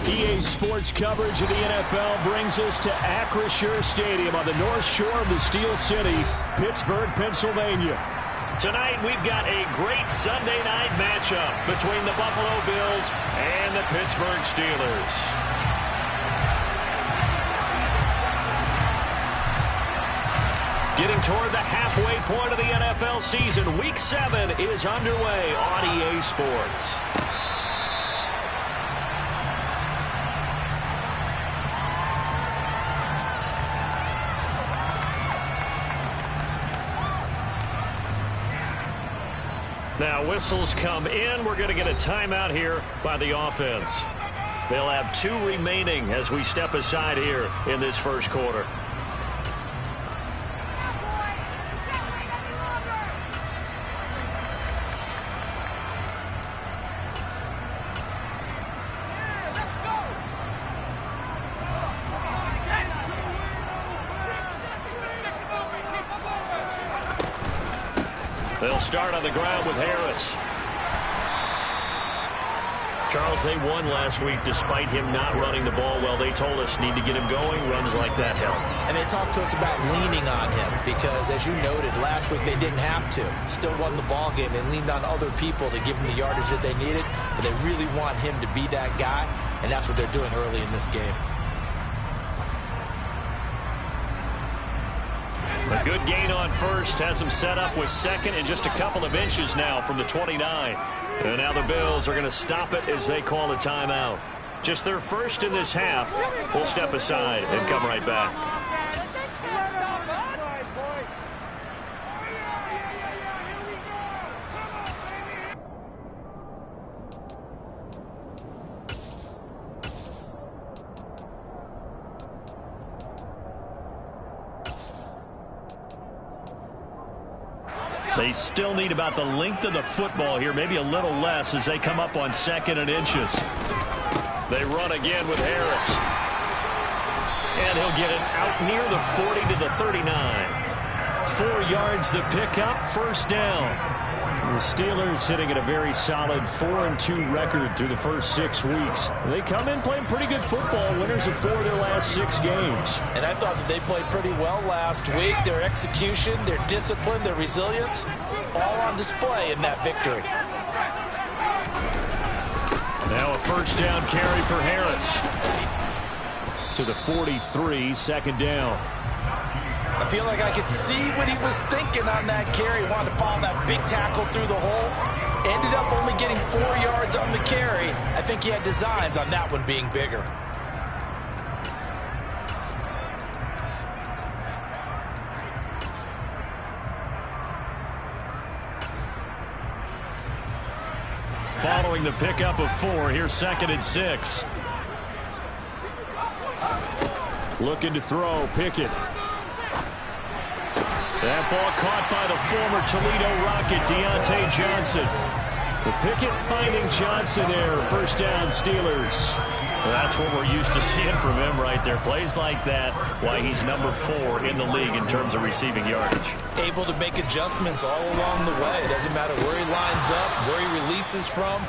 EA Sports coverage of the NFL brings us to Acrisure Stadium on the north shore of the Steel City, Pittsburgh, Pennsylvania. Tonight, we've got a great Sunday night matchup between the Buffalo Bills and the Pittsburgh Steelers. Getting toward the halfway point of the NFL season, Week 7 is underway on EA Sports. Now, whistles come in. We're going to get a timeout here by the offense. They'll have 2 remaining as we step aside here in this first quarter. They'll start on the ground with Harris. Charles, they won last week despite him not running the ball well. They told us need to get him going. Runs like that help. And they talked to us about leaning on him because, as you noted, last week they didn't have to. Still won the ball game. They leaned on other people to give him the yardage that they needed. But they really want him to be that guy, and that's what they're doing early in this game. A good gain on first has him set up with second and just a couple of inches now from the 29. And now the Bills are going to stop it as they call a timeout. Just their first in this half. We'll step aside and come right back. They still need about the length of the football here, maybe a little less as they come up on second and inches. They run again with Harris. And he'll get it out near the 40 to the 39. 4 yards the pickup, first down. The Steelers sitting at a very solid 4-2 record through the first 6 weeks. They come in playing pretty good football, winners of 4 of their last 6 games. And I thought that they played pretty well last week. Their execution, their discipline, their resilience, all on display in that victory. Now a first down carry for Harris. To the 43, second down. I feel like I could see what he was thinking on that carry. Wanted to follow that big tackle through the hole. Ended up only getting 4 yards on the carry. I think he had designs on that one being bigger. Following the pickup of 4, here's second and 6. Looking to throw, Pickett. That ball caught by the former Toledo Rocket, Deontay Johnson. The Pickett finding Johnson there. First down, Steelers. That's what we're used to seeing from him right there. Plays like that, why he's number 4 in the league in terms of receiving yardage. Able to make adjustments all along the way. It doesn't matter where he lines up, where he releases from.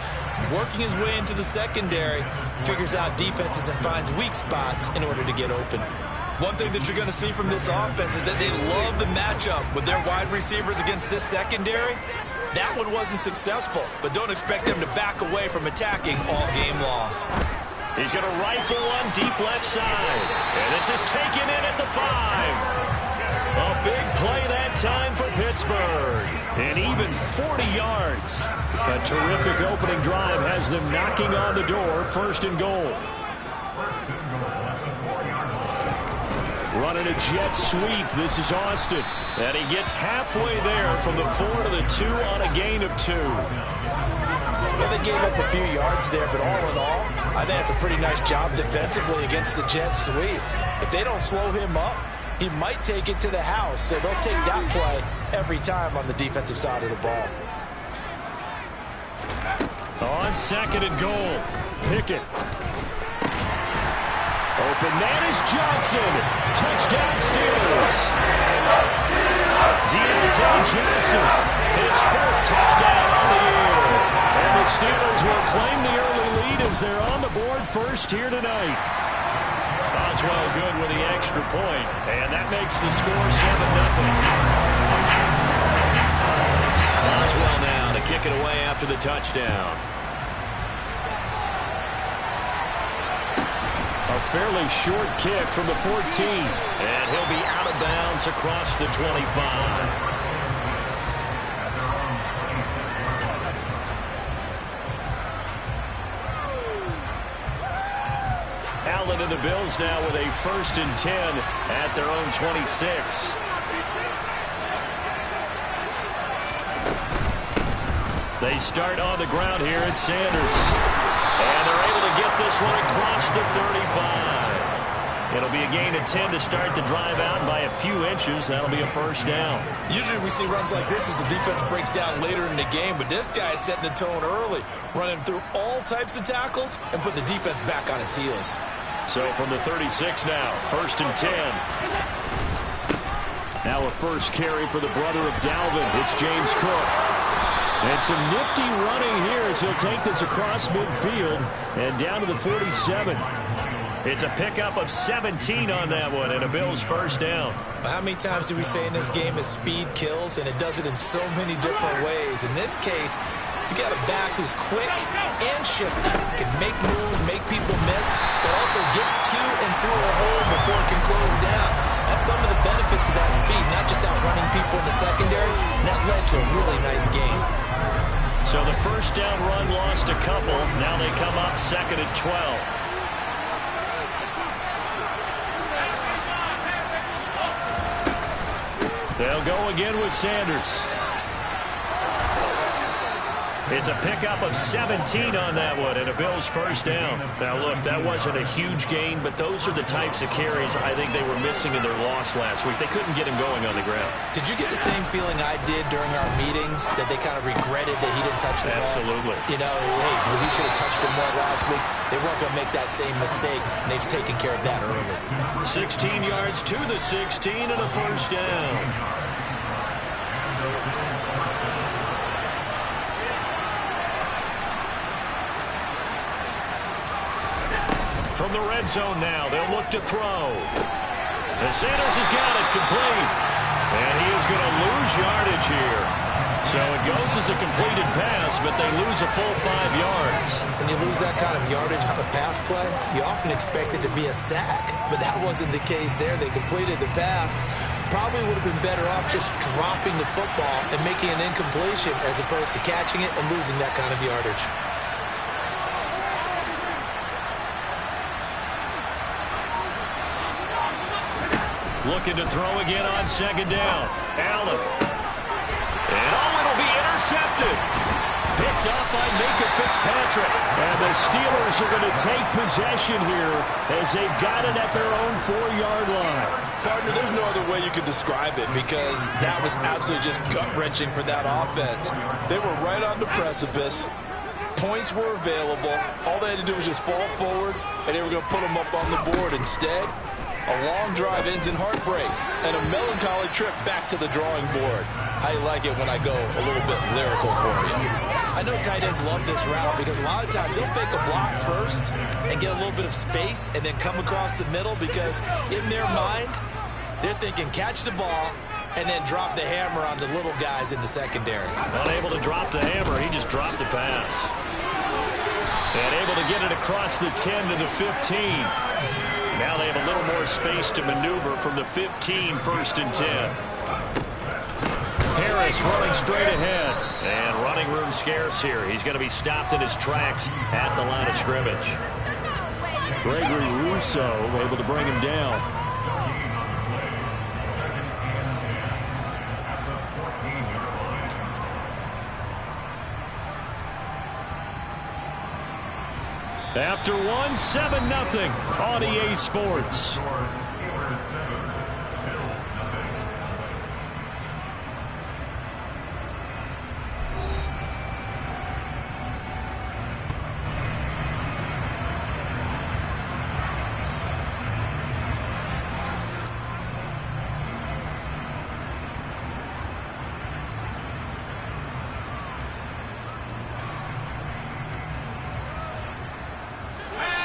Working his way into the secondary, figures out defenses and finds weak spots in order to get open. One thing that you're going to see from this offense is that they love the matchup with their wide receivers against this secondary. That one wasn't successful, but don't expect them to back away from attacking all game long. He's going to rifle one deep left side. And this is taken in at the 5. A big play that time for Pittsburgh. And even 40 yards. A terrific opening drive has them knocking on the door, first and goal. Running a jet sweep. This is Austin. And he gets halfway there from the 4 to the 2 on a gain of 2. Well, they gave up a few yards there, but all in all, I think it's a pretty nice job defensively against the jet sweep. If they don't slow him up, he might take it to the house, so they'll take that play every time on the defensive side of the ball. On second and goal, Pickett. Open man is Johnson. Touchdown Steelers. Deontay Johnson, his 4th touchdown on the year. And the Steelers will claim the early lead as they're on the board first here tonight. Boswell good with the extra point, and that makes the score 7-0. Boswell now to kick it away after the touchdown. A fairly short kick from the 14. And he'll be out of bounds across the 25. Allen and the Bills now with a 1st and 10 at their own 26. They start on the ground here at Sanders. And they're able to get this one across the 35. It'll be a gain of 10 to start the drive out by a few inches. That'll be a 1st down. Usually we see runs like this as the defense breaks down later in the game, but this guy is setting the tone early, running through all types of tackles and putting the defense back on its heels. So from the 36 now, 1st and 10. Now a first carry for the brother of Dalvin. It's James Cook. And some nifty running here as he'll take this across midfield and down to the 47. It's a pickup of 17 on that one and a Bills 1st down. How many times do we say in this game is speed kills, and it does it in so many different ways. In this case, you got a back who's quick and shifty, can make moves, make people miss, but also gets to and through a hole before it can close down. That's some of the benefits of that speed, not just outrunning people in the secondary, and that led to a really nice game. So the 1st down run lost a couple. Now they come up 2nd and 12. They'll go again with Sanders. It's a pickup of 17 on that one and a Bills 1st down. Now, look, that wasn't a huge gain, but those are the types of carries I think they were missing in their loss last week. They couldn't get him going on the ground. Did you get the same feeling I did during our meetings, that they kind of regretted that he didn't touch the ball? Absolutely. You know, hey, well, he should have touched it more last week. They weren't going to make that same mistake, and they've taken care of that early. 16 yards to the 16 and a 1st down. From the red zone now, they'll look to throw. And Sanders has got it complete. And he is going to lose yardage here. So it goes as a completed pass, but they lose a full 5 yards. When you lose that kind of yardage on a pass play, you often expect it to be a sack. But that wasn't the case there. They completed the pass. Probably would have been better off just dropping the football and making an incompletion as opposed to catching it and losing that kind of yardage. Looking to throw again on 2nd down. Allen. And it'll be intercepted. Picked up by Minkah Fitzpatrick. And the Steelers are going to take possession here as they've got it at their own 4-yard line. Partner, there's no other way you could describe it because that was absolutely just gut-wrenching for that offense. They were right on the precipice. Points were available. All they had to do was just fall forward, and they were going to put them up on the board. Instead, a long drive ends in heartbreak and a melancholy trip back to the drawing board. How you like it when I go a little bit lyrical for you? I know tight ends love this route because a lot of times they'll fake a block first and get a little bit of space and then come across the middle because in their mind, they're thinking catch the ball and then drop the hammer on the little guys in the secondary. Unable to drop the hammer, he just dropped the pass. And able to get it across the 10 to the 15. Now they have a little more space to maneuver from the 15, 1st and 10. Harris running straight ahead. And running room scarce here. He's going to be stopped in his tracks at the line of scrimmage. Gregory Rousseau able to bring him down. After 1, 7-0 on EA Sports.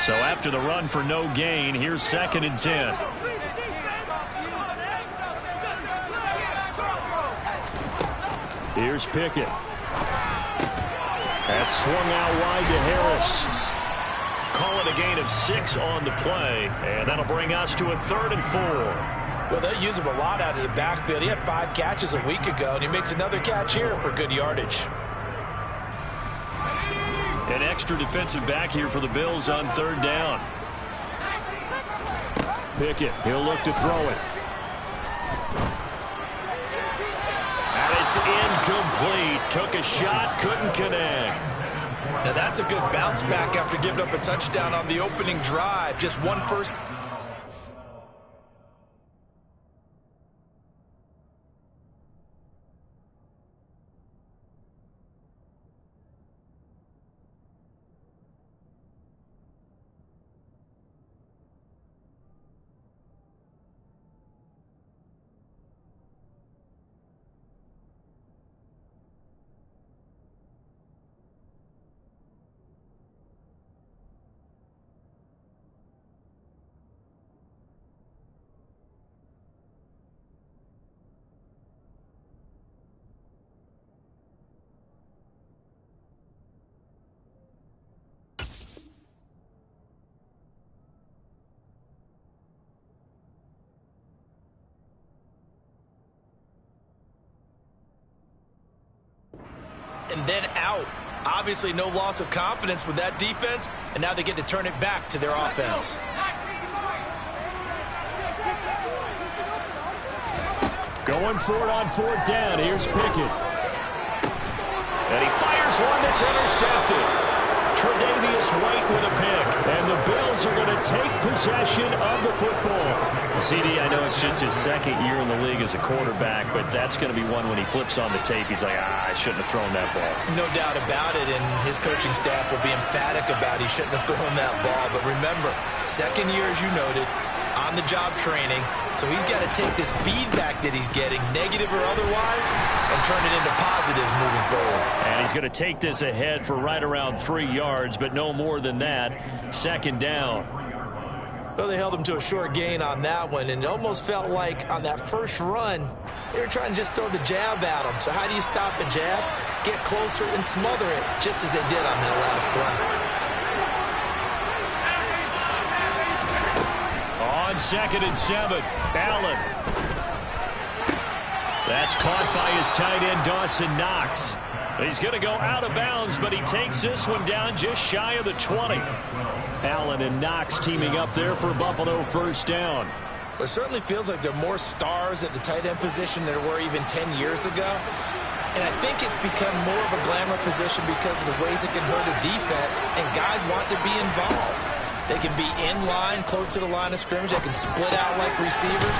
So after the run for no gain, here's 2nd and 10. Here's Pickett. That's swung out wide to Harris. Call it a gain of 6 on the play, and that'll bring us to a 3rd and 4. Well, they use him a lot out of the backfield. He had 5 catches a week ago, and he makes another catch here for good yardage. An extra defensive back here for the Bills on 3rd down. Pickett, he'll look to throw it. And it's incomplete. Took a shot, couldn't connect. Now that's a good bounce back after giving up a touchdown on the opening drive. Just one first. And then out. Obviously no loss of confidence with that defense, and now they get to turn it back to their offense. Going for it on 4th down. Here's Pickett. And he fires one that's intercepted. Tre'Davious White with a pick. And the Bills are going to take possession of the football. CD, I know it's just his 2nd year in the league as a quarterback, but that's going to be one when he flips on the tape. He's like, I shouldn't have thrown that ball. No doubt about it, and his coaching staff will be emphatic about he shouldn't have thrown that ball. But remember, 2nd year, as you noted, on-the-job training. So he's got to take this feedback that he's getting, negative or otherwise, and turn it into positives moving forward. And he's going to take this ahead for right around 3 yards, but no more than that. 2nd down. Well, they held him to a short gain on that one, and it almost felt like on that first run, they were trying to just throw the jab at him. So how do you stop the jab? Get closer and smother it, just as they did on that last play. On 2nd and 7, Allen. That's caught by his tight end, Dawson Knox. He's going to go out of bounds, but he takes this one down just shy of the 20. Allen and Knox teaming up there for Buffalo 1st down. It certainly feels like there are more stars at the tight end position than there were even 10 years ago. And I think it's become more of a glamour position because of the ways it can hurt a defense, and guys want to be involved. They can be in line, close to the line of scrimmage. They can split out like receivers.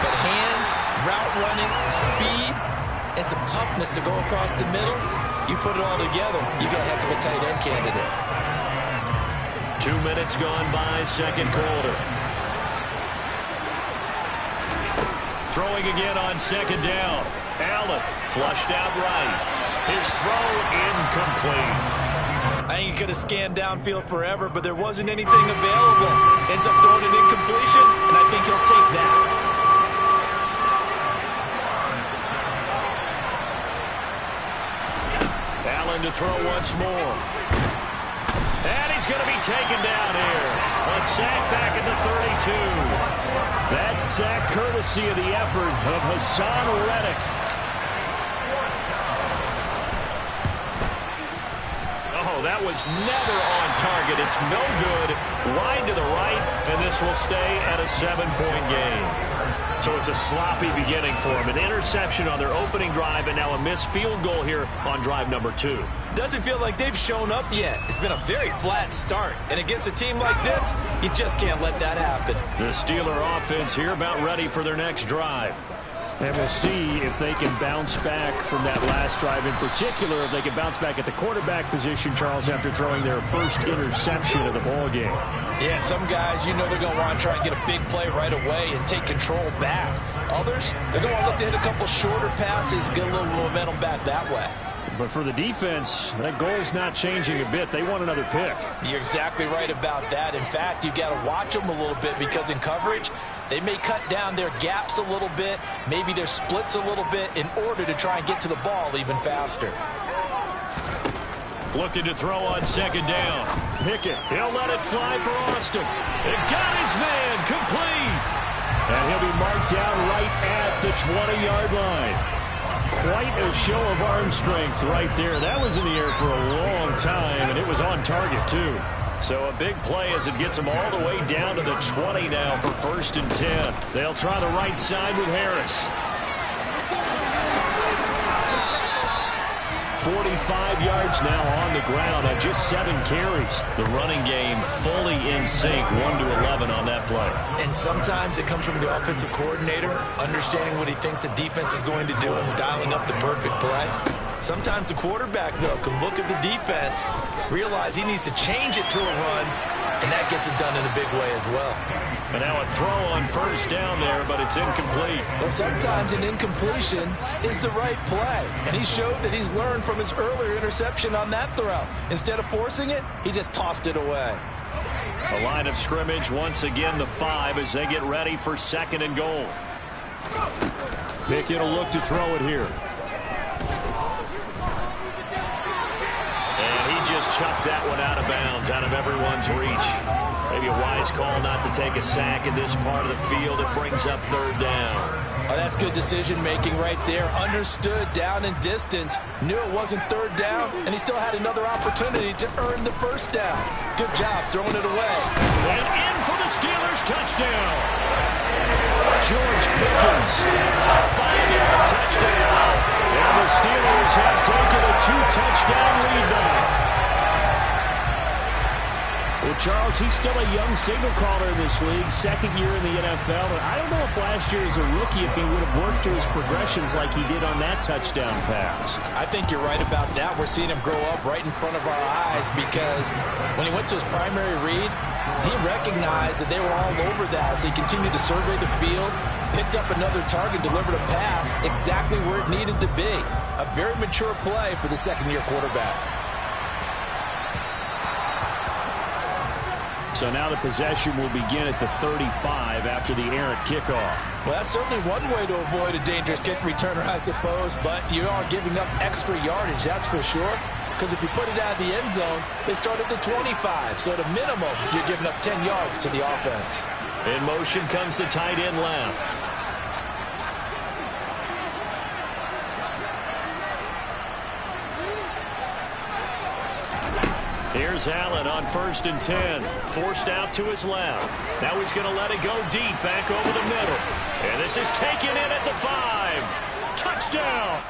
But hands, route running, speed, and some toughness to go across the middle, you put it all together, you got a heck of a tight end candidate. 2 minutes gone by, 2nd quarter. Throwing again on 2nd down. Allen flushed out right. His throw incomplete. I think he could have scanned downfield forever, but there wasn't anything available. Ends up throwing an incompletion, and I think he'll take that. Allen to throw once more. And he's going to be taken down here. A sack back at the 32. That sack courtesy of the effort of Hassan Reddick. Oh, that was never on target. It's no good. Wide to the right, and this will stay at a 7-point game. So it's a sloppy beginning for him. An interception on their opening drive, and now a missed field goal here on drive number 2. Doesn't feel like they've shown up yet. It's been a very flat start. And against a team like this, you just can't let that happen. The Steeler offense here about ready for their next drive. And we'll see if they can bounce back from that last drive. In particular, if they can bounce back at the quarterback position, Charles, after throwing their first interception of the ballgame. Yeah, some guys, you know they're going to want to try and get a big play right away and take control back. Others, they're going to want to look to hit a couple shorter passes, get a little momentum back that way. But for the defense, that goal's not changing a bit. They want another pick. You're exactly right about that. In fact, you got to watch them a little bit because in coverage, they may cut down their gaps a little bit, maybe their splits a little bit in order to try and get to the ball even faster. Looking to throw on second down. Pickett, he'll let it fly for Austin. It got his man complete. And he'll be marked down right at the 20-yard line. Quite a show of arm strength right there. That was in the air for a long time, and it was on target, too. So a big play as it gets them all the way down to the 20 now for 1st and 10. They'll try the right side with Harris. 45 yards now on the ground on just 7 carries. The running game fully in sync, 1-11 on that play. And sometimes it comes from the offensive coordinator, understanding what he thinks the defense is going to do and dialing up the perfect play. Sometimes the quarterback, though, can look at the defense, realize he needs to change it to a run, and that gets it done in a big way as well. And now a throw on 1st down there, but it's incomplete. Well, sometimes an incompletion is the right play, and he showed that he's learned from his earlier interception on that throw. Instead of forcing it, he just tossed it away. A line of scrimmage, once again the 5 as they get ready for 2nd and goal. Pickett will look to throw it here. And he just chucked that one out of bounds, out of everyone's reach. Maybe a wise call not to take a sack in this part of the field. It brings up 3rd down. Oh, that's good decision-making right there. Understood down and distance. Knew it wasn't 3rd down, and he still had another opportunity to earn the 1st down. Good job throwing it away. And in for the Steelers touchdown. George Pickens, a 5-yard touchdown. And the Steelers have taken a 2-touchdown lead now. Well, Charles, he's still a young signal caller in this league, 2nd year in the NFL. And I don't know if last year as a rookie, if he would have worked through his progressions like he did on that touchdown pass. I think you're right about that. We're seeing him grow up right in front of our eyes because when he went to his primary read, he recognized that they were all over that. So he continued to survey the field, picked up another target, delivered a pass exactly where it needed to be. A very mature play for the 2nd-year quarterback. So now the possession will begin at the 35 after the errant kickoff. Well, that's certainly one way to avoid a dangerous kick returner, I suppose, but you are giving up extra yardage, that's for sure. Because if you put it out of the end zone, they start at the 25. So at a minimum, you're giving up 10 yards to the offense. In motion comes the tight end left. Here's Allen on 1st and 10. Forced out to his left. Now he's going to let it go deep back over the middle. And this is taken in at the 5. Touchdown!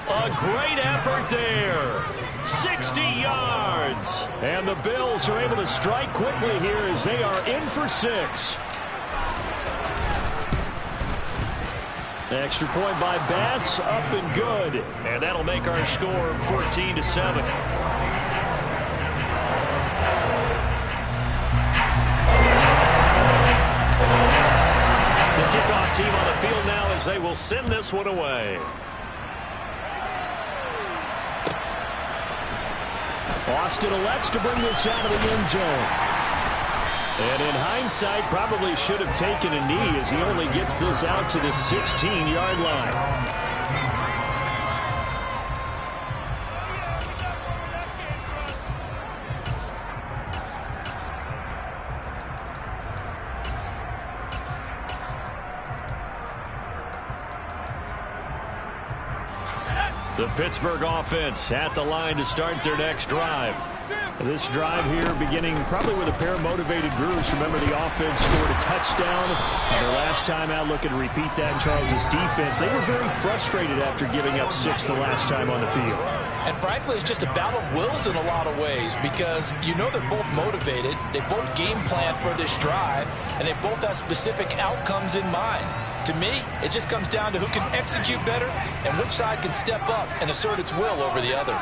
A great effort there. 60 yards. And the Bills are able to strike quickly here as they are in for 6. Extra point by Bass, up and good. And that'll make our score 14-7. The kickoff team on the field now as they will send this one away. Austin elects to bring this out of the end zone. And in hindsight, probably should have taken a knee as he only gets this out to the 16-yard line. The Pittsburgh offense at the line to start their next drive. This drive here beginning probably with a pair of motivated groups. Remember, the offense scored a touchdown. Their last time out, looking to repeat that in Charles' defense. They were very frustrated after giving up 6 the last time on the field. And frankly, it's just a battle of wills in a lot of ways because you know they're both motivated. They both game plan for this drive, and they both have specific outcomes in mind. To me, it just comes down to who can execute better and which side can step up and assert its will over the other.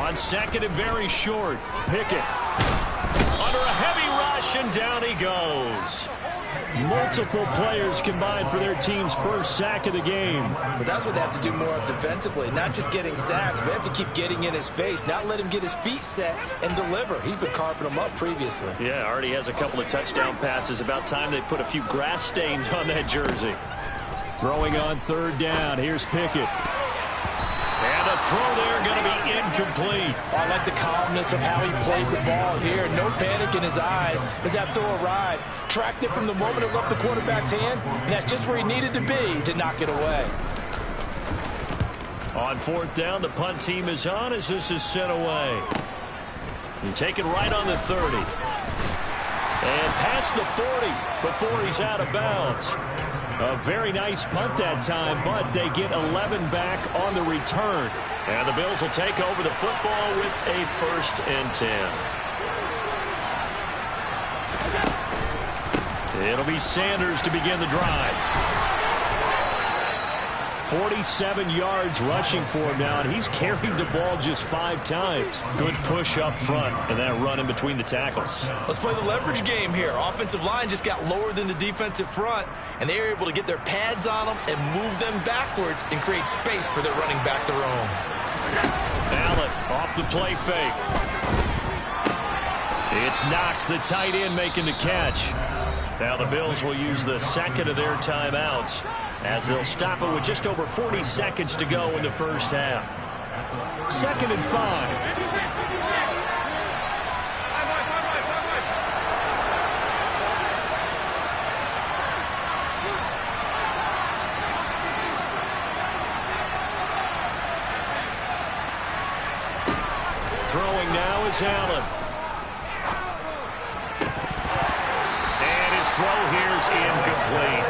On second and very short, Pickett under a heavy rush, and down he goes. Multiple players combined for their team's first sack of the game. But that's what they have to do more of defensively, not just getting sacks. We have to keep getting in his face, not let him get his feet set and deliver. He's been carving them up previously. Yeah, already has a couple of touchdown passes. About time they put a few grass stains on that jersey. Throwing on third down. Here's Pickett. And a throw there going to be incomplete. I like the calmness of how he played the ball here. No panic in his eyes as that throw arrived. Tracked it from the moment it left the quarterback's hand, and that's just where he needed to be to knock it away. On fourth down, the punt team is on as this is sent away. And taken right on the 30. And past the 40 before he's out of bounds. A very nice punt that time, but they get 11 back on the return. And the Bills will take over the football with a 1st and 10. It'll be Sanders to begin the drive. 47 yards rushing for him now, and he's carried the ball just 5 times. Good push up front, and that run in between the tackles. Let's play the leverage game here. Offensive line just got lower than the defensive front, and they were able to get their pads on them and move them backwards and create space for their running back to roam. Allen off the play fake. It's Knox, the tight end, making the catch. Now the Bills will use the second of their timeouts as they'll stop it with just over 40 seconds to go in the first half. 2nd and 5. Throwing now is Allen. And his throw here's incomplete.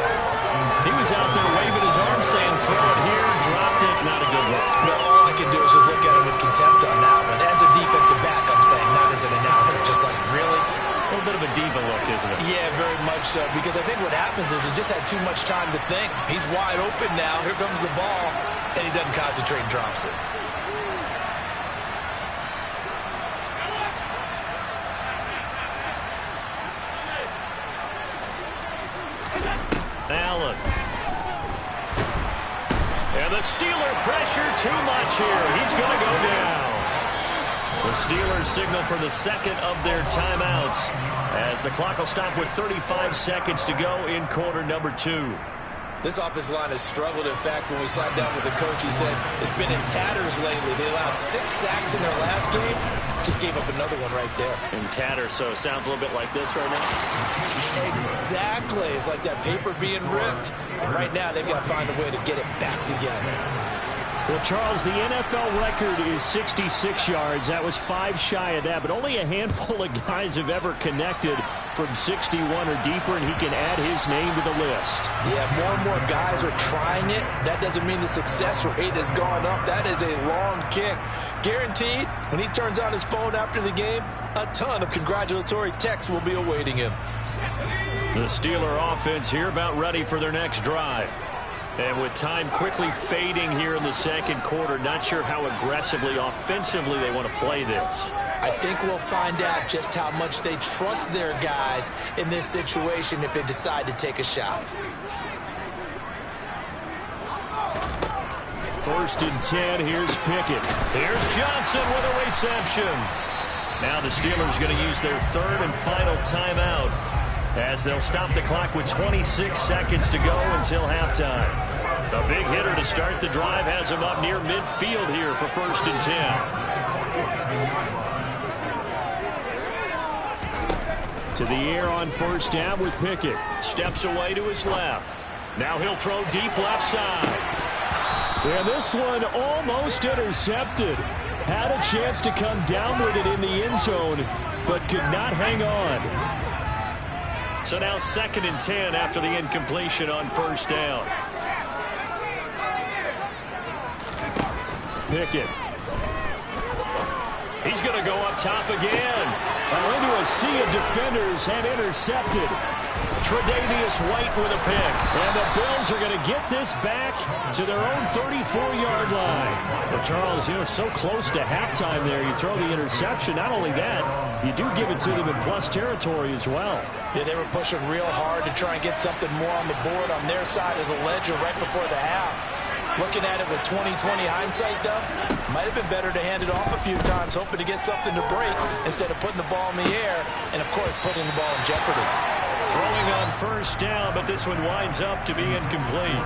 He was out there waving his arm saying throw it here, dropped it, not a good look. No, all I can do is just look at him with contempt on that one. As a defensive back, I'm saying, not as an announcer. Just like, really? A little bit of a diva look, isn't it? Yeah, very much so. Because I think what happens is he just had too much time to think. He's wide open now. Here comes the ball. And he doesn't concentrate and drops it. Allen. And the Steeler pressure too much here. He's going to go down. The Steelers signal for the second of their timeouts as the clock will stop with 35 seconds to go in quarter number 2. This offensive line has struggled. In fact, when we sat down with the coach, he said it's been in tatters lately. They allowed 6 sacks in their last game. Just gave up another one right there. In tatters, so it sounds a little bit like this right now. Exactly. It's like that paper being ripped. And right now, they've got to find a way to get it back together. Well, Charles, the NFL record is 66 yards. That was 5 shy of that, but only a handful of guys have ever connected from 61 or deeper, and he can add his name to the list. Yeah, more and more guys are trying it. That doesn't mean the success rate has gone up. That is a long kick. Guaranteed, when he turns on his phone after the game, a ton of congratulatory texts will be awaiting him. The Steeler offense here about ready for their next drive. And with time quickly fading here in the second quarter, not sure how aggressively, offensively they want to play this. I think we'll find out just how much they trust their guys in this situation if they decide to take a shot. 1st and 10, here's Pickett. Here's Johnson with a reception. Now the Steelers going to use their 3rd and final timeout as they'll stop the clock with 26 seconds to go until halftime. The big hitter to start the drive has him up near midfield here for 1st and 10. To the air on 1st down with Pickett. Steps away to his left. Now he'll throw deep left side. And this one almost intercepted. Had a chance to come down with it in the end zone, but could not hang on. So now 2nd and 10 after the incompletion on first down. Pickett. He's going to go up top again. Into a sea of defenders and intercepted. Tre'Davious White with a pick. And the Bills are going to get this back to their own 34-yard line. Well, Charles, so close to halftime there. You throw the interception. Not only that, you do give it to them in plus territory as well. Yeah, they were pushing real hard to try and get something more on the board on their side of the ledger right before the half. Looking at it with 20/20 hindsight, though, might have been better to hand it off a few times, hoping to get something to break instead of putting the ball in the air and, of course, putting the ball in jeopardy. Throwing on first down, but this one winds up to be incomplete.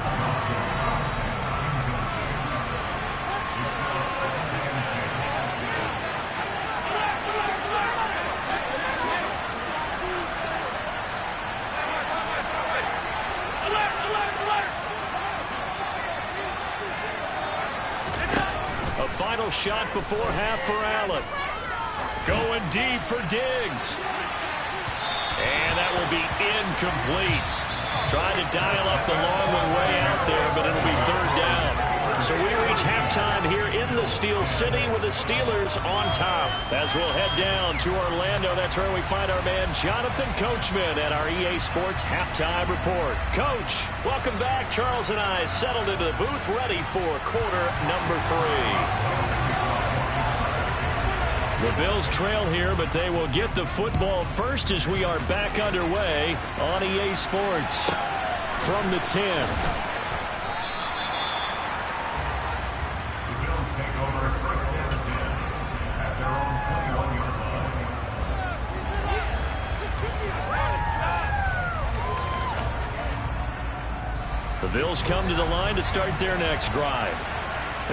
A final shot before half for Allen. Going deep for Diggs. And that will be incomplete. Trying to dial up the long way out there, but it'll be 3rd down. So we reach halftime here in the Steel City with the Steelers on top. As we'll head down to Orlando, that's where we find our man Jonathan Coachman at our EA Sports Halftime Report. Coach, welcome back. Charles and I settled into the booth ready for quarter number 3. The Bills trail here, but they will get the football first as we are back underway on EA Sports from the 10. The Bills come to the line to start their next drive.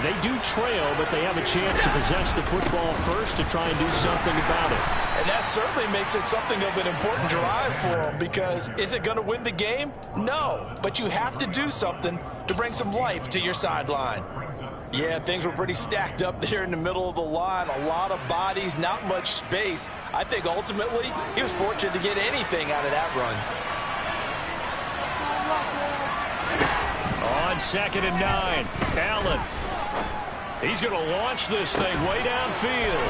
They do trail, but they have a chance to possess the football first to try and do something about it. And that certainly makes it something of an important drive for them, because is it going to win the game? No, but you have to do something to bring some life to your sideline. Yeah, things were pretty stacked up there in the middle of the line. A lot of bodies, not much space. I think ultimately he was fortunate to get anything out of that run. On 2nd and 9, Allen. He's going to launch this thing way downfield.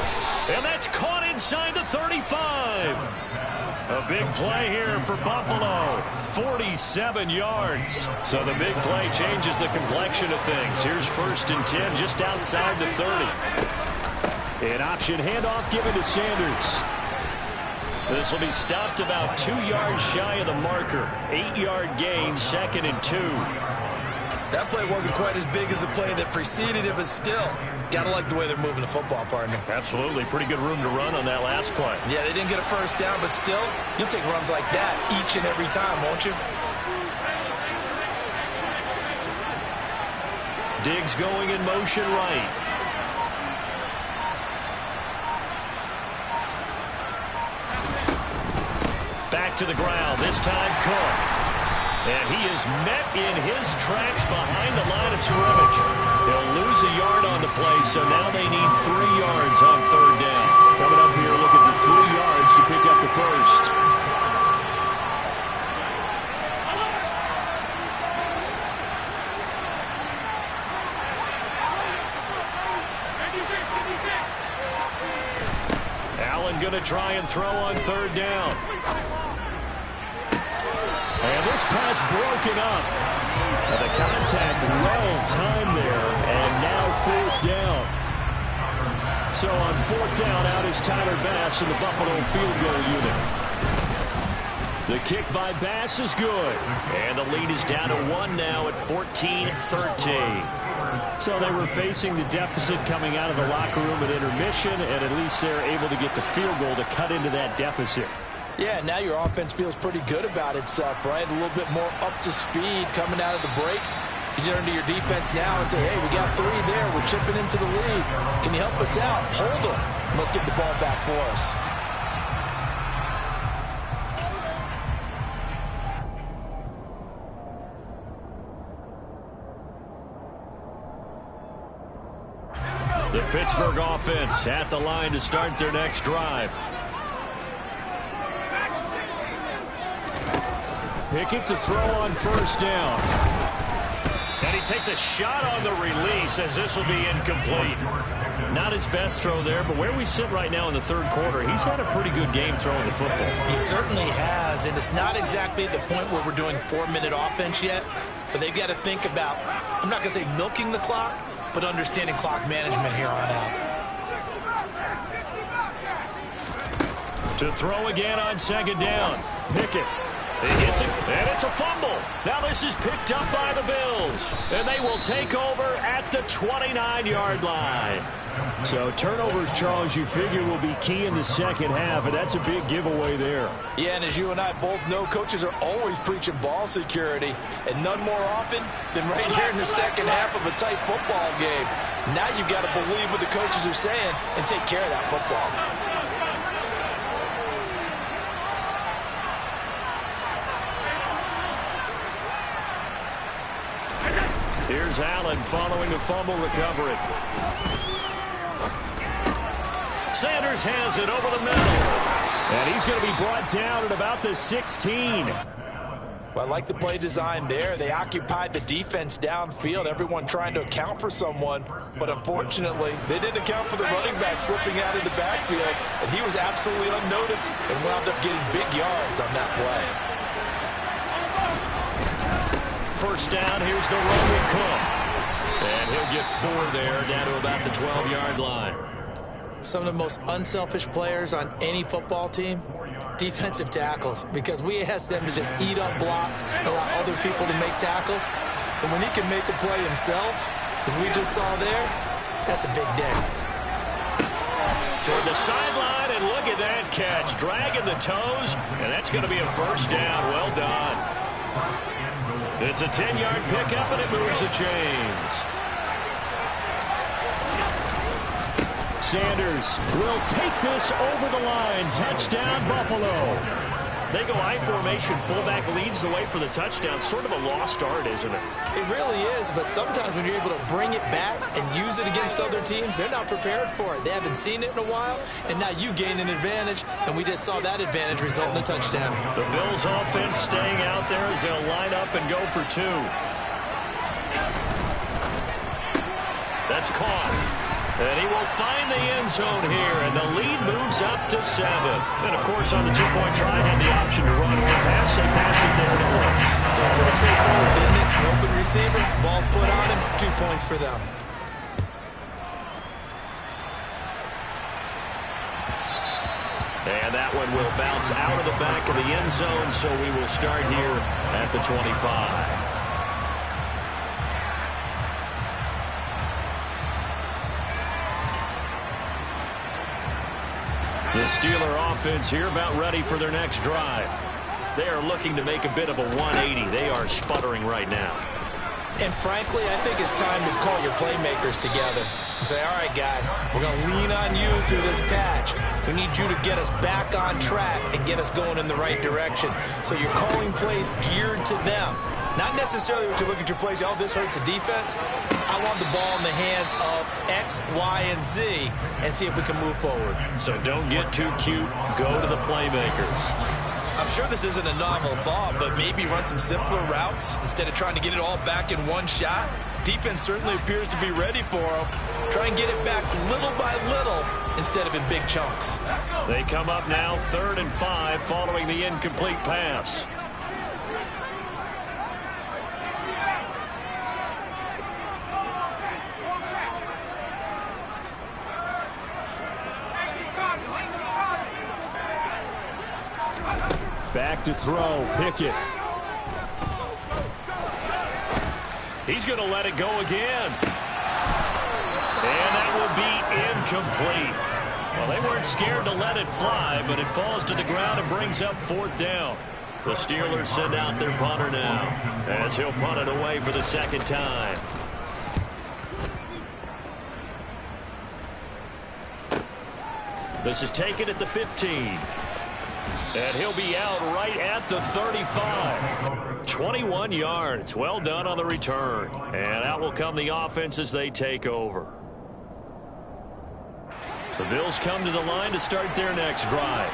And that's caught inside the 35. A big play here for Buffalo. 47 yards. So the big play changes the complexion of things. Here's 1st and 10 just outside the 30. An option handoff given to Sanders. This will be stopped about 2 yards shy of the marker. 8-yard gain, 2nd and 2. That play wasn't quite as big as the play that preceded it, but still, gotta like the way they're moving the football, partner. Absolutely. Pretty good room to run on that last play. Yeah, they didn't get a first down, but still, you'll take runs like that each and every time, won't you? Diggs going in motion right. Back to the ground. This time Cook. And he is met in his tracks behind the line of scrimmage. They'll lose a yard on the play, so now they need 3 yards on 3rd down. Coming up here looking for 3 yards to pick up the first. Allen going to try and throw on 3rd down. And this pass broken up. And the contact well timed there. And now 4th down. So on 4th down, out is Tyler Bass in the Buffalo field goal unit. The kick by Bass is good. And the lead is down to 1 now at 14-13. So they were facing the deficit coming out of the locker room at intermission, and at least they're able to get the field goal to cut into that deficit. Yeah, now your offense feels pretty good about itself, right? A little bit more up to speed coming out of the break. You turn to your defense now and say, hey, we got 3 there. We're chipping into the lead. Can you help us out? Hold them. Let's get the ball back for us. The Pittsburgh offense at the line to start their next drive. Pickett to throw on first down. And he takes a shot on the release as this will be incomplete. Not his best throw there, but where we sit right now in the third quarter, he's had a pretty good game throwing the football. He certainly has, and it's not exactly at the point where we're doing 4-minute offense yet, but they've got to think about, I'm not going to say milking the clock, but understanding clock management here on out. To throw again on second down. Pickett. He gets it, and it's a fumble. Now this is picked up by the Bills, and they will take over at the 29-yard line. So turnovers, Charles, you figure will be key in the second half, and that's a big giveaway there. Yeah, and as you and I both know, coaches are always preaching ball security, and none more often than right here in the second half of a tight football game. Now you've got to believe what the coaches are saying and take care of that football. Here's Allen following a fumble recovery. Sanders has it over the middle. And he's going to be brought down at about the 16. Well, I like the play design there. They occupied the defense downfield, everyone trying to account for someone. But unfortunately, they didn't account for the running back slipping out of the backfield. And he was absolutely unnoticed and wound up getting big yards on that play. First down, here's the Roman Cook. And he'll get 4 there, down to about the 12-yard line. Some of the most unselfish players on any football team, defensive tackles, because we ask them to just eat up blocks and allow other people to make tackles. And when he can make a play himself, as we just saw there, that's a big day. Toward the sideline, and look at that catch. Dragging the toes, and that's going to be a first down. Well done. It's a 10-yard pickup, and it moves the chains. Sanders will take this over the line. Touchdown, Buffalo. They go I formation. Fullback leads the way for the touchdown. Sort of a lost art, isn't it? It really is, but sometimes when you're able to bring it back and use it against other teams, they're not prepared for it. They haven't seen it in a while, and now you gain an advantage, and we just saw that advantage result in a touchdown. The Bills offense staying out there as they'll line up and go for 2. That's caught. And he will find the end zone here, and the lead moves up to 7. And, of course, on the 2-point try, had the option to run or pass. They pass it there, and it works. So pretty straightforward, didn't it? An open receiver, ball's put on him, 2 points for them. And that one will bounce out of the back of the end zone, so we will start here at the 25. The Steeler offense here about ready for their next drive. They are looking to make a bit of a 180. They are sputtering right now. And frankly, I think it's time to call your playmakers together and say, all right, guys, we're going to lean on you through this patch. We need you to get us back on track and get us going in the right direction. So you're calling plays geared to them. Not necessarily what you look at your plays, oh, this hurts the defense. I want the ball in the hands of X, Y, and Z and see if we can move forward. So don't get too cute. Go to the playmakers. I'm sure this isn't a novel thought, but maybe run some simpler routes instead of trying to get it all back in one shot. Defense certainly appears to be ready for them. Try and get it back little by little instead of in big chunks. They come up now 3rd and 5 following the incomplete pass. Back to throw, Pickett. He's going to let it go again. And that will be incomplete. Well, they weren't scared to let it fly, but it falls to the ground and brings up 4th down. The Steelers send out their punter now, as he'll punt it away for the 2nd time. This is taken at the 15. And he'll be out right at the 35. 21 yards. Well done on the return. And out will come the offense as they take over. The Bills come to the line to start their next drive.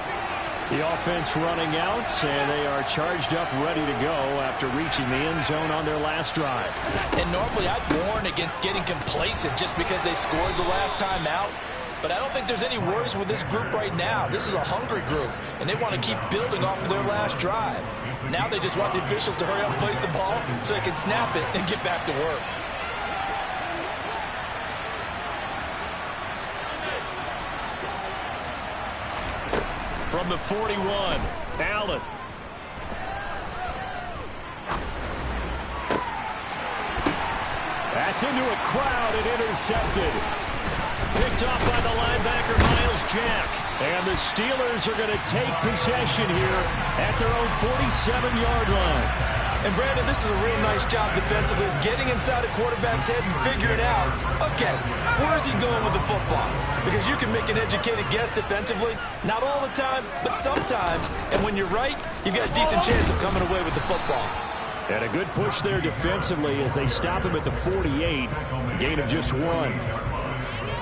The offense running out, and they are charged up, ready to go after reaching the end zone on their last drive. And normally I'd warn against getting complacent just because they scored the last time out. But I don't think there's any worries with this group right now. This is a hungry group, and they want to keep building off of their last drive. Now they just want the officials to hurry up and place the ball so they can snap it and get back to work. From the 41, Allen. That's into a crowd and intercepted. Picked off by the linebacker, Miles Jack. And the Steelers are going to take possession here at their own 47-yard line. And Brandon, this is a real nice job defensively of getting inside a quarterback's head and figuring out, okay, where's he going with the football? Because you can make an educated guess defensively, not all the time, but sometimes. And when you're right, you've got a decent chance of coming away with the football. And a good push there defensively as they stop him at the 48, a gain of just 1.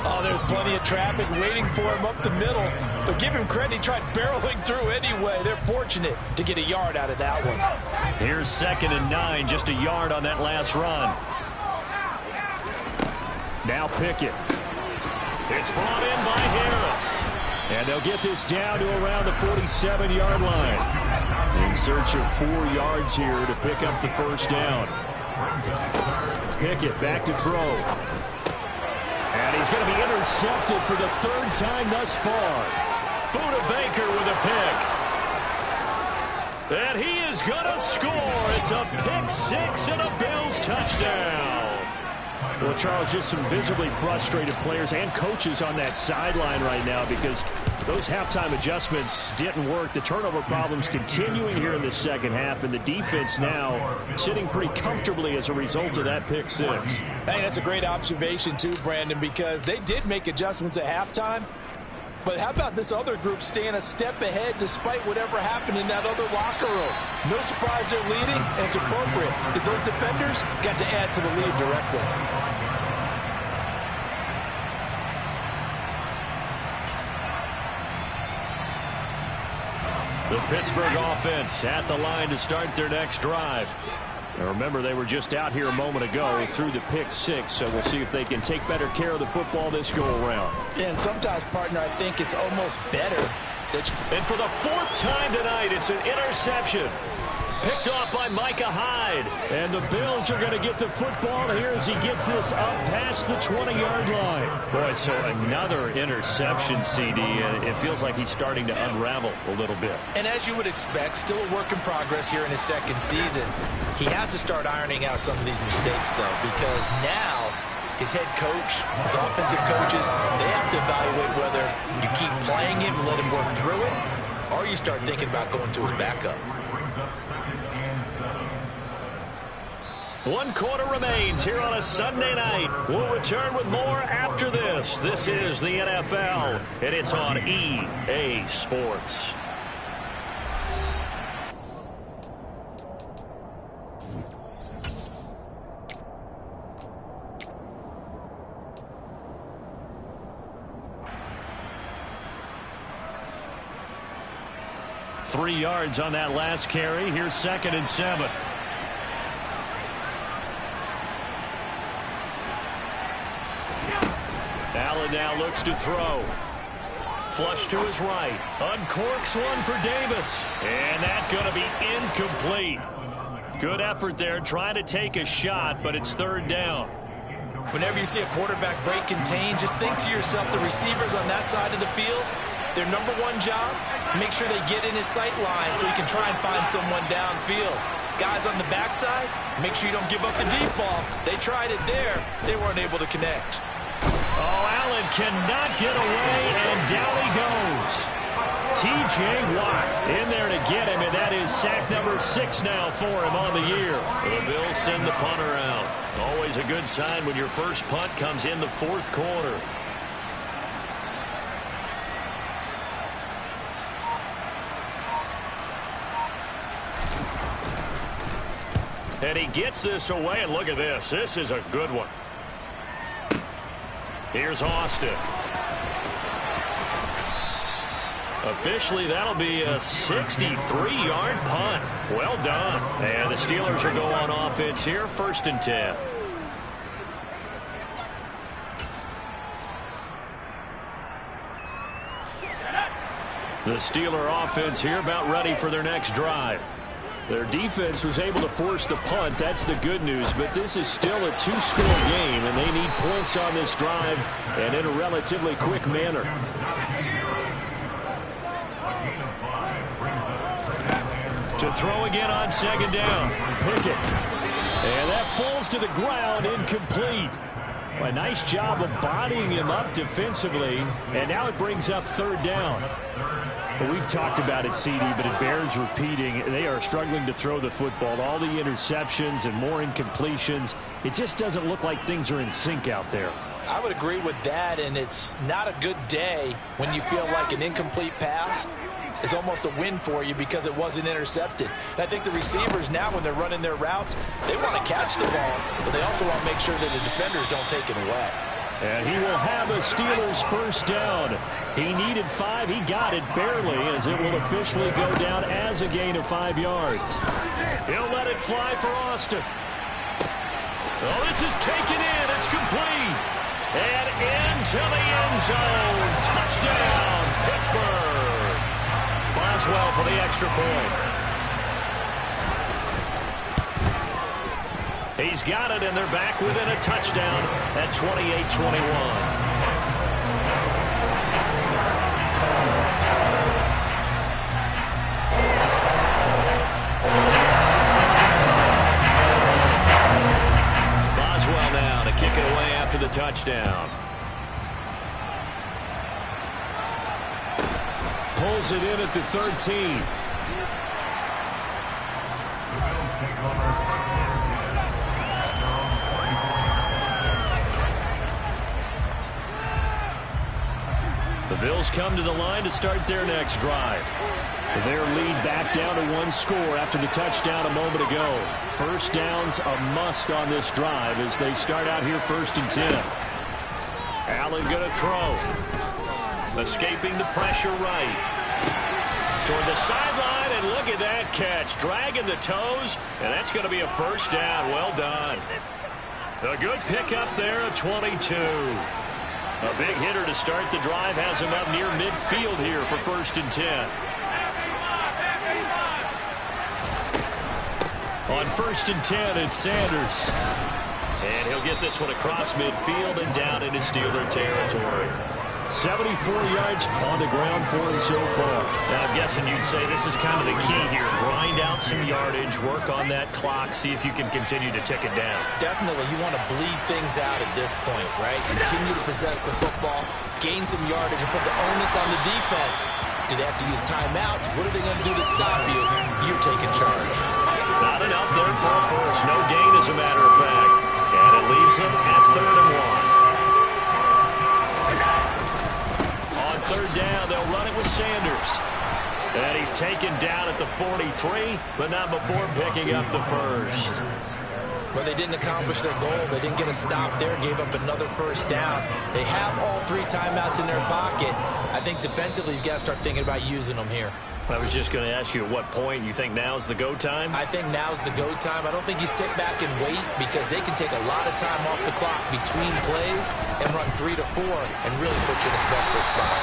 Oh, there's plenty of traffic waiting for him up the middle. But give him credit, he tried barreling through anyway. They're fortunate to get a yard out of that one. Here's 2nd and 9, just a yard on that last run. Now Pickett. It's brought in by Harris. And they'll get this down to around the 47-yard line. In search of 4 yards here to pick up the first down. Pickett back to throw. And he's going to be intercepted for the 3rd time thus far. Buda Baker with a pick. And he is going to score. It's a pick 6 and a Bills touchdown. Well, Charles, just some visibly frustrated players and coaches on that sideline right now because those halftime adjustments didn't work. The turnover problems continuing here in the second half, and the defense now sitting pretty comfortably as a result of that pick 6. I think that's a great observation too, Brandon, because they did make adjustments at halftime. But how about this other group staying a step ahead despite whatever happened in that other locker room? No surprise they're leading, and it's appropriate that those defenders got to add to the lead directly. The Pittsburgh offense at the line to start their next drive. Now remember, they were just out here a moment ago through the pick 6, so we'll see if they can take better care of the football this go-around. Yeah, and sometimes, partner, I think it's almost better. And for the 4th time tonight, it's an interception. Picked off by Micah Hyde. And the Bills are going to get the football here as he gets this up past the 20-yard line. Boy, so another interception, CD, and it feels like he's starting to unravel a little bit. And as you would expect, still a work in progress here in his 2nd season. He has to start ironing out some of these mistakes, though, because now his head coach, his offensive coaches, they have to evaluate whether you keep playing him and let him work through it, or you start thinking about going to his backup. 1 quarter remains here on a Sunday night. We'll return with more after this. This is the NFL, and it's on EA Sports. Three yards on that last carry. Here's 2nd and 7. Allen now looks to throw. Flush to his right. Uncorks one for Davis. And that's going to be incomplete. Good effort there trying to take a shot, but it's 3rd down. Whenever you see a quarterback break contain, just think to yourself, the receivers on that side of the field, their number 1 job, make sure they get in his sight line so he can try and find someone downfield. Guys on the backside, make sure you don't give up the deep ball. They tried it there. They weren't able to connect. Oh, Allen cannot get away, and down he goes. T.J. Watt in there to get him, and that is sack number 6 now for him on the year. The Bills send the punter out. Always a good sign when your first punt comes in the 4th quarter. And he gets this away, and look at this. This is a good one. Here's Austin. Officially, that'll be a 63-yard punt. Well done. And the Steelers are going on offense here, 1st and 10. The Steeler offense here about ready for their next drive. Their defense was able to force the punt. That's the good news. But this is still a 2-score game, and they need points on this drive and in a relatively quick manner. To throw again on 2nd down. Pickett. And that falls to the ground, incomplete. A nice job of bodying him up defensively, and now it brings up 3rd down. Well, we've talked about it, CD, but it bears repeating. They are struggling to throw the football. All the interceptions and more incompletions. It just doesn't look like things are in sync out there. I would agree with that, and it's not a good day when you feel like an incomplete pass is almost a win for you because it wasn't intercepted. And I think the receivers now, when they're running their routes, they want to catch the ball, but they also want to make sure that the defenders don't take it away. And he will have a Steelers 1st down. He needed 5. He got it barely, as it will officially go down as a gain of 5 yards. He'll let it fly for Austin. Oh, this is taken in. It's complete. And into the end zone. Touchdown, Pittsburgh. Boswell for the extra point. He's got it, and they're back within a touchdown at 28-21. Boswell now to kick it away after the touchdown. Pulls it in at the 13. The Bills come to the line to start their next drive. Their lead back down to 1 score after the touchdown a moment ago. 1st down's a must on this drive as they start out here 1st and 10. Allen going to throw. Escaping the pressure right. Toward the sideline, and look at that catch. Dragging the toes, and that's going to be a 1st down. Well done. A good pickup there at 22. A big hitter to start the drive has him up near midfield here for 1st and 10. On 1st and 10, it's Sanders. And he'll get this one across midfield and down into Steeler territory. 74 yards on the ground for him so far. Now, I'm guessing you'd say this is kind of the key here. Grind out some yardage, work on that clock, see if you can continue to tick it down. Definitely, you want to bleed things out at this point, right? Continue to possess the football, gain some yardage, and put the onus on the defense. Do they have to use timeouts? What are they going to do to stop you? You're taking charge. Not enough there for a first. No gain, as a matter of fact. And it leaves them at 3rd and 1. 3rd down, they'll run it with Sanders. And he's taken down at the 43, but not before picking up the 1st. Well, they didn't accomplish their goal. They didn't get a stop there, gave up another 1st down. They have all 3 timeouts in their pocket. I think defensively, you've got to start thinking about using them here. I was just going to ask you at what point you think now's the go time? I think now's the go time. I don't think you sit back and wait because they can take a lot of time off the clock between plays and run 3 to 4 and really put you in a stressful spot.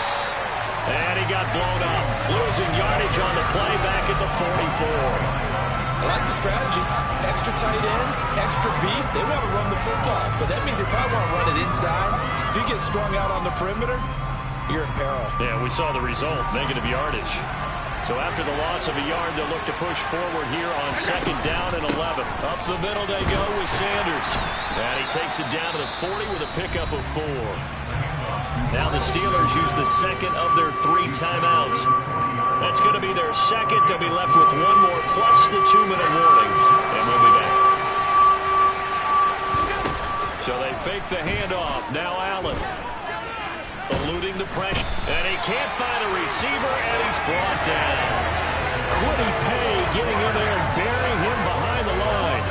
And he got blown up, losing yardage on the play back at the 44. I like the strategy. Extra tight ends, extra beef. They want to run the football, but that means they probably want to run it inside. If you get strung out on the perimeter, you're in peril. Yeah, we saw the result, negative yardage. So after the loss of a yard, they'll look to push forward here on 2nd down and 11. Up the middle they go with Sanders. And he takes it down to the 40 with a pickup of 4. Now the Steelers use the 2nd of their 3 timeouts. That's going to be their 2nd. They'll be left with 1 more plus the 2-minute warning. And we'll be back. So they fake the handoff. Now Allen. Eluding the pressure, and he can't find a receiver, and he's brought down. Kwity Paye getting in there and burying him behind the line.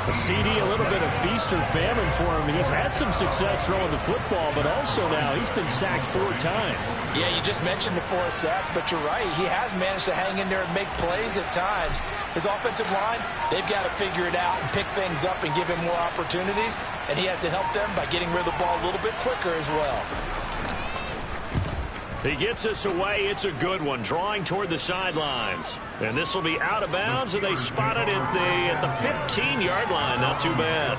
A CD, a little bit of feast or famine for him. He's had some success throwing the football, but also now he's been sacked 4 times. Yeah, you just mentioned the 4 sacks, but you're right. He has managed to hang in there and make plays at times. His offensive line, they've got to figure it out and pick things up and give him more opportunities, and he has to help them by getting rid of the ball a little bit quicker as well. He gets us away. It's a good one, drawing toward the sidelines. And this will be out of bounds, and they spot it at the 15-yard line. Not too bad.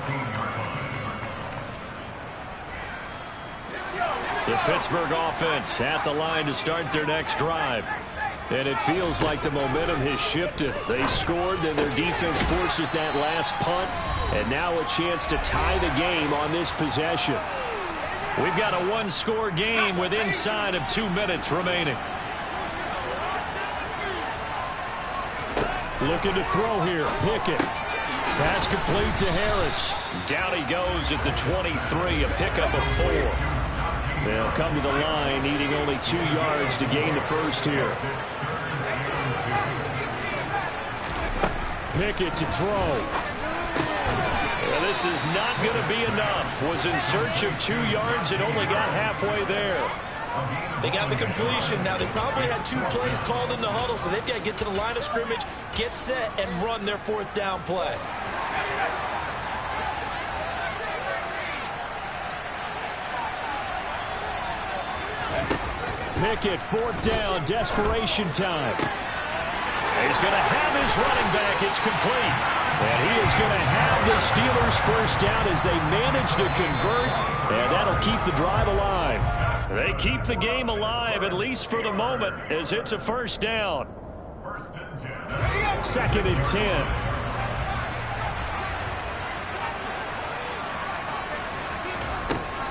The Pittsburgh offense at the line to start their next drive. And it feels like the momentum has shifted. They scored, then their defense forces that last punt, and now a chance to tie the game on this possession. We've got a one-score game with inside of 2 minutes remaining. Looking to throw here. Pickett. Pass complete to Harris. Down he goes at the 23, a pickup of 4. They'll come to the line, needing only 2 yards to gain the first here. Pickett to throw. This is not going to be enough. Was in search of 2 yards and only got halfway there. They got the completion. Now, they probably had 2 plays called in the huddle, so they've got to get to the line of scrimmage, get set, and run their 4th down play. Pickett, 4th down, desperation time. He's going to have his running back. It's complete. And he is going to have the Steelers first down as they manage to convert, and that'll keep the drive alive. They keep the game alive, at least for the moment, as it's a first down. 2nd and 10.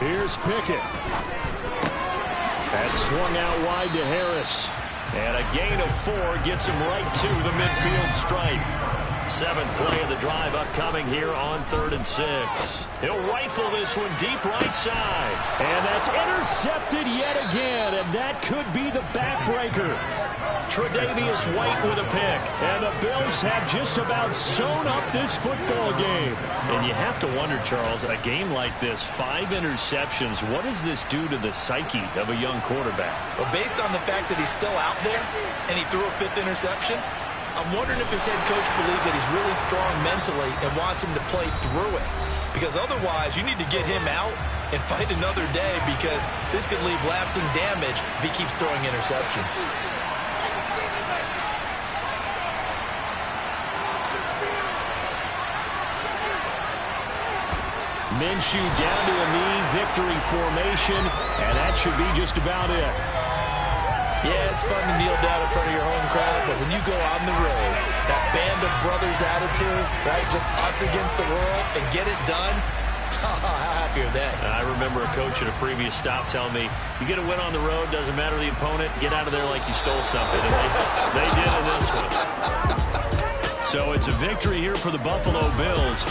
Here's Pickett. That's swung out wide to Harris. And a gain of 4 gets him right to the midfield stripe. 7th play of the drive upcoming here on 3rd and 6. He'll rifle this one deep right side. And that's intercepted yet again, and that could be the backbreaker. Tre'Davious White with a pick. And the Bills have just about sewn up this football game. And you have to wonder, Charles, a game like this, 5 interceptions, what does this do to the psyche of a young quarterback? Well, based on the fact that he's still out there and he threw a 5th interception, I'm wondering if his head coach believes that he's really strong mentally and wants him to play through it. Because otherwise, you need to get him out and fight another day, because this could leave lasting damage if he keeps throwing interceptions. Minshew down to a knee, victory formation, and that should be just about it. Yeah, it's fun to kneel down in front of your home crowd, but when you go on the road, that band of brothers attitude, right, just us against the world, and get it done, how happy are they? I remember a coach at a previous stop telling me, you get a win on the road, doesn't matter the opponent, get out of there like you stole something. And they did in this one. So it's a victory here for the Buffalo Bills.